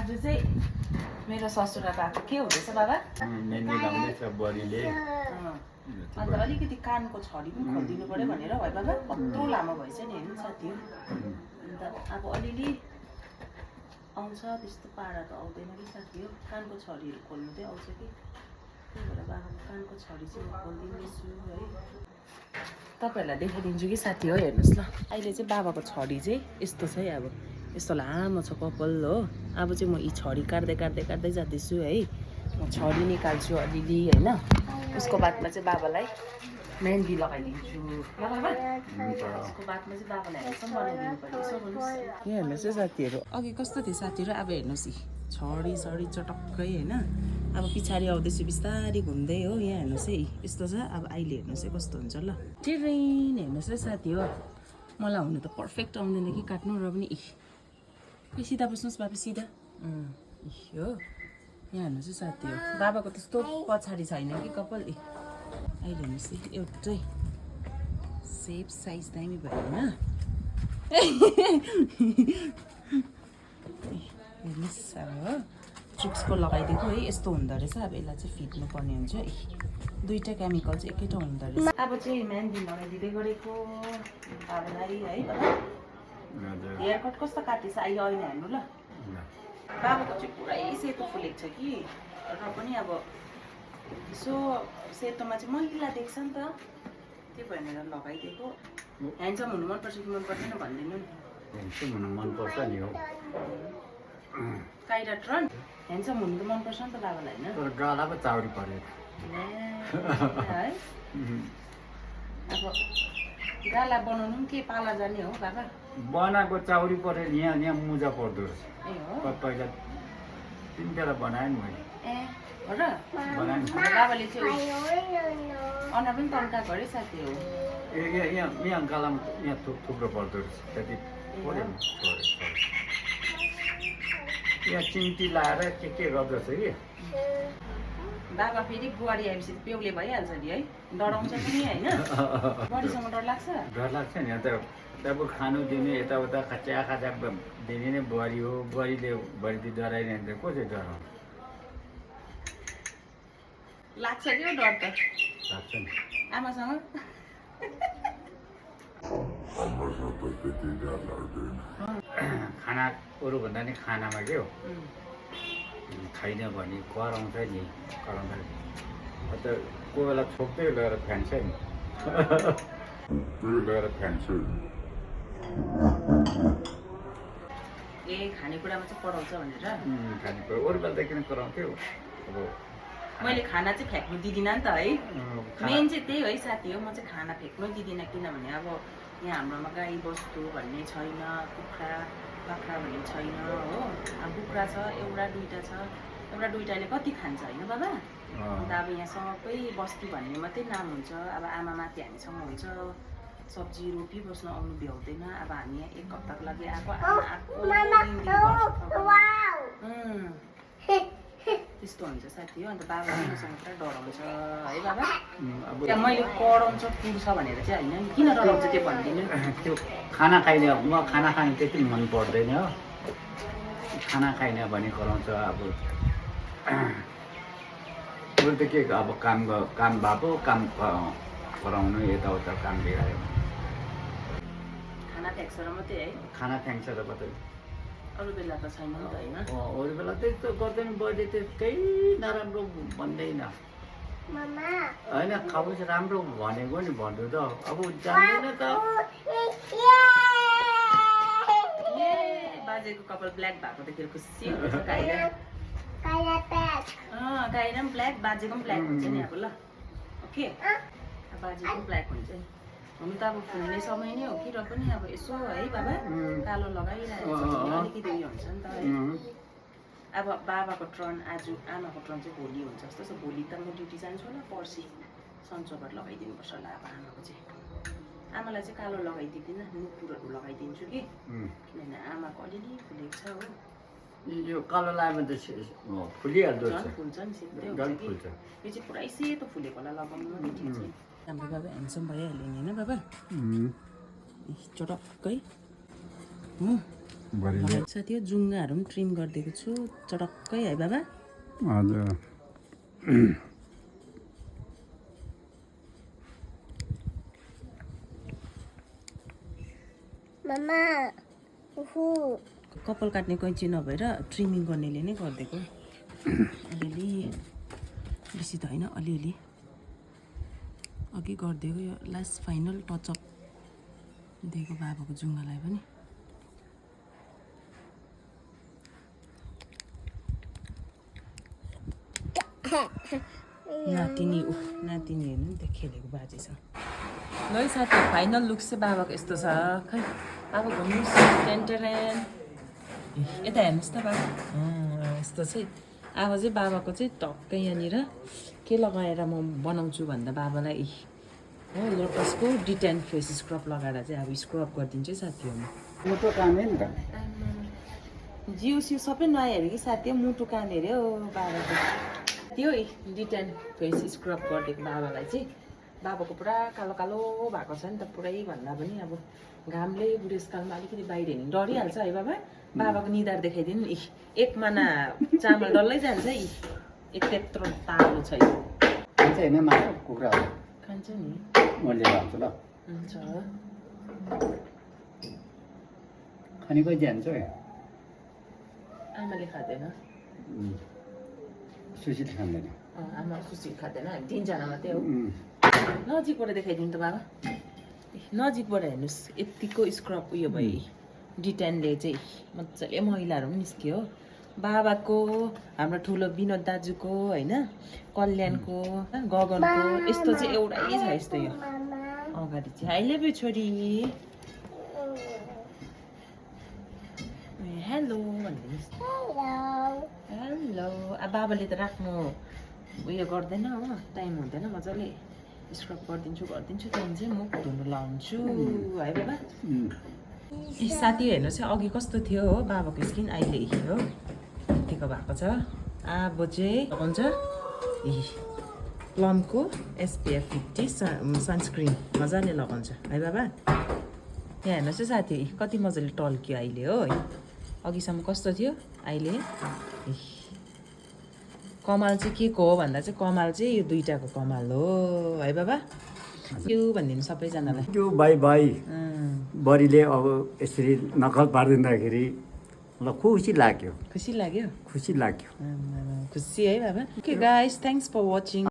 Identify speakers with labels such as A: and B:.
A: आज चाहिँ मेरो ससुरा भएको के हुँदैछ बाबा?
B: मेहन्दी लाउँदैछ बुहारीले।
A: अन्त अलिकति कानको छडी पनि खोलिदिनु पर्यो भनेर है बाबा। कत्रो लामो भएछ नि हेर्नु साथीहरू। अन्त अब अलिअलि आउँछ त्यस्तो पारा त आउँदैन कि साथीहरू। कानको छडीहरू खोल्नु चाहिँ आउँछ कि त्यही भएर बाबाको कानको छडी चाहिँ म खोलिदिँदैछु है। तपाईँहरूलाई देखाइदिन्छु कि साथी हो हेर्नुहोस् ल। अहिले चाहिँ बाबाको छडी चाहिँ यस्तो छ है। अब यस्तो लामो छ कपाल हो। अब चाहिँ म यी छडी काट्दै जाँदैछु है। म छडी निकाल्छु अलिअलि होइन। उसको बादमा चाहिँ बाबालाई मेहन्दी लगाइदिन्छु ल बाबा। उसको बादमा चाहिँ बाबालाई हेर्छौँ बनाइदिनु पर्यो। यसो भन्नुहोस्। यहाँ हेर्नुहोस् है साथीहरू। अघि कस्तो थियो साथीहरू, अब हेर्नुहोस् छडी सडी चटक्कै होइन। अब पछाडि आउँदैछु बिस्तारै घुम्दै हो। यहाँ हेर्नुहोस् है यस्तो छ। अब अहिले हेर्नुहोस् है कस्तो हुन्छ ल। ट्रेन हेर्नुहोस् है साथी हो। मलाई हुनु त पर्फेक्ट आउँदैन कि काट्नु र पनि सिधा बस्नुहोस् बाबा सिधा। हो यहाँ हेर्नुहोस् है साथी हो। बाबाको त्यस्तो पछाडि छैन कि कपाल। अहिले हेर्नुहोस् है एउटै सेप साइज दामी भयो होइन। हेर्नुहोस् अब हो ट्रिक्सको लगाइदिएको है यस्तो हुँदो रहेछ। अब यसलाई चाहिँ फिट्नु पर्ने हुन्छ है। दुईवटा केमिकल चाहिँ एकैटा हुँदो रहेछ। अब चाहिँ मेहन्दी लगाइदिँदै गरेको बाबालाई है बाबा। हेयर कट कस्तो काटेछ अहिले ऐना हेर्नु ल। बाबाको चाहिँ पुरै सेतो फुलेको छ कि र पनि अब यसो सेतोमा चाहिँ मैला देख्छ नि त। त्यो भनेर लगाइदिएको। ह्यान्डसम हुनु मनपर्छ कि मन पर्दैन भनिदिनु नि।
B: ह्यान्डसम हुनु मनपर्छ नि हो।
A: काइरा ट्रन ह्यान्डसम हुनु त मनपर्छ नि त बाबालाई होइन।
B: तर गाला पो चाउरी पऱ्यो
A: है। अब गाला बनाउनु पनि के पाला जाने हो बाबा?
B: बनाएको चाउरी परेर यहाँ मुजा पर्दो रहेछ।
A: ए हो
B: पहिला 3 बेला बनाएँ नि मैले।
A: ए हो र बाबाले चाहिँ अनुहार पनि तन्काएको अरे साथी हो।
B: यहाँ गालामा यहाँ थुप्रो पर्दो रहेछ त्यति पऱ्यो नि। यहाँ चिम्टी लाएर के गर्दछ कि
A: बाबा फेरि बुहारी आएपछि बेहुले भइहाल्छ नि है। डराउँछ पनि होइन। बुहारीसँग डर लाग्छ?
B: डर लाग्छ नि। अन्त अब खानु दिने यताउता खाचा दिने नै बुहारी हो। बुहारीले भरिदी डराइने भने त कसरी डराउँछ?
A: लाग्छ कि डर त
B: लाग्छ नि।
A: आमासँग
B: खाना अरू भन्दा नि खानामा के हो छैन भने कराउँछ नि। कराउँदा अन्त कोही बेला छोप्दै लगेर फ्यान्छ नि।
A: ए खानेकुरामा चाहिँ पढाउँछ भनेर
B: खानेकुरा अरू बेला त किन कराउँथ्यो। अब
A: मैले खाना चाहिँ फ्याँक्नु दिदिनँ नि त है। मेन चाहिँ त्यही है साथी हो। म चाहिँ खाना फ्याँक्नु दिदिनँ किनभने अब यहाँ हाम्रोमा गाई बस्तु भन्ने छैन, कुखुरा बाख्रा भन्ने छैन हो। अब कुखुरा छ एउटा दुईवटा छ। एउटा दुईवटाले कति खान्छ होइन बाबा? अन्त अब यहाँ सबै बस्ती भन्ने मात्रै नाम हुन्छ। अब आमा माथि हामीसँग हुन्छ। सब्जी रोटी बस्नु आउनु भ्याउँदैन। अब हामी यहाँ 1 हप्ताको लागि आएको त्यस्तो हुन्छ साथी हो। अन्त बाबाले मसँग पुरा डराउँछ है बाबा। त्यहाँ मैले कराउँछ पुर्छ भनेर चाहिँ होइन। किन डराउँछ त्यो भनिदिनु।
B: त्यो खाना खाइने म खाना खाने त्यति मन पर्दैन हो। खाना खाइने भने कराउँछ। अब अरू त के अब काम भएको काम कराउनु यताउता काम बिगायो।
A: खाना फ्याँक्छ र मात्रै है।
B: खाना फ्याँक्छ र मात्रै।
A: अरू बेला त छैन नि त होइन।
B: अरू बेला त्यस्तो गर्दैन। बडी त केही नराम्रो भन्दैन होइन। खाओस् राम्रो भनेको नि भन्नु त अब जान्दैन त।
A: बाजेको कपाल ब्ल्याक भएको देखेर खुसी हुन्छ। गाईरा पनि ब्ल्याक बाजेको पनि ब्ल्याक हुन्छ नि अब ल। ओके बाजेको पनि ब्ल्याक हुन्छ नि। हुनु त अब फुल्ने समय नै हो कि र पनि अब यसो है बाबा कालो लगाइरहेको छ अलिकति उयो हुन्छ नि त है। अब बाबाको टर्न आज आमाको टर्न चाहिँ भोलि हुन्छ जस्तो छ। भोलि त म ड्युटी जान्छु होला। पर्सि सन्चोबाट लगाइदिनुपर्छ होला अब आमाको चाहिँ। आमालाई चाहिँ कालो लगाइदिँदिनँ नुपुरहरू लगाइदिन्छु कि किनभने आमाको अलिअलि फुलेको छ हो।
B: यो कालो लगायो भने त फुलिहाल्दो
A: झन् फुल्छ नि सेतै हुन्छ कि। यो चाहिँ पुरै सेतो फुलेकोलाई लगाउनु नि ठिक चाहिँ। हाम्रो बाबा ह्यान्डसम भइहाल्यो नि होइन बाबा? चटक्कै
C: बढीले
A: साथी हो जुङ्गाहरू पनि ट्रिम गरिदिएको छु चटक्कै है बाबा
C: हजुर
D: मम्मा उहु
A: कपाल काट्ने कैँची नभएर ट्रिमिङ गर्नेले नै गरिदिएको अलिअलि बेसी त होइन अलिअलि अघि गरिदिएको यो लास्ट फाइनल टचअप दिएको बाबाको जुङ्गालाई पनि नातिनी नातिनी हेर्नु नि त खेलेको बाजेसँग ल है साथी फाइनल लुक चाहिँ बाबाको यस्तो छ खै बाबा घुम्नुहोस् टेन्टेरेन यता हेर्नुहोस् त बाबा यस्तो चाहिँ अब चाहिँ बाबाको चाहिँ टक्कै यहाँनिर के लगाएर म बनाउँछु भन्दा बाबालाई हो लोटसको डिटेन फेस स्क्रब लगाएर चाहिँ अब स्क्रब गरिदिन्छु है साथीहरू
C: मोटो काम नि त
A: जिउ सिउ सबै नयाँ हेऱ्यो कि साथी मुटु कान हेऱ्यो बाबाको त्यो डिटेन फेस स्क्रब गरिदिएको बाबालाई चाहिँ बाबाको पुरा कालो कालो भएको छ नि त पुरै भन्दा पनि अब घामले बुढेसकालमा अलिकति बाहिर हिँड्नु डरिहाल्छ है बाबा बाबाको निधार देखाइदिनु नि एक माना चामल डल्लै जान्छ यी एक त्यत्रो तातो छ यो
C: खान्छ होइन मासु कुखुराहरू
A: खान्छ नि
C: म लिएर आउँछु ल
A: हुन्छ
C: खाने कहिले जान्छ है
A: आमाले खाँदैन
C: सुशील खाँदैन
A: आमा सुशील खाँदैन हामी तिनजना मात्रै हो नजिकबाट देखाइदिनु त बाबा नजिकबाट हेर्नुहोस् यत्तिको स्क्रब उयो भयो डिटेनले चाहिँ मजाले मैलाहरू पनि निस्क्यो बाबाको हाम्रो ठुलो विनोद दाजुको होइन कल्याणको गगनको यस्तो चाहिँ एउटै छ यस्तो यो अगाडि चाहिँ आई लभ यु छोरी हेलो भनिदिनुहोस् हेलो अब बाबाले त राख्नु उयो गर्दैन हो टाइम हुँदैन मजाले स्क्रब गरिदिन्छु त्यहाँदेखि चाहिँ मुख धुनु लाउँछु है बाबा ए साथी हेर्नुहोस् है अघि कस्तो थियो हो बाबाको स्किन अहिले हो यतिको भएको छ अब चाहिँ लगाउँछ प्लमको SPF 50 सनस्क्रिन मजाले लगाउँछ है बाबा यहाँ हेर्नुहोस् है साथी कति मजाले टल्क्यो अहिले हो अघिसम्म कस्तो थियो अहिले कमाल चाहिँ के को हो भन्दा चाहिँ कमाल चाहिँ यो दुईटाको कमाल हो है बाबा त्यो भनिदिनु सबैजनालाई
C: त्यो बाई बाई बडीले अब यसरी नकल पारिदिँदाखेरि ल खुसी लाग्यो
A: खुसी लाग्यो
C: खुसी लाग्यो
A: खुसी है बाबा okay guys thanks for watching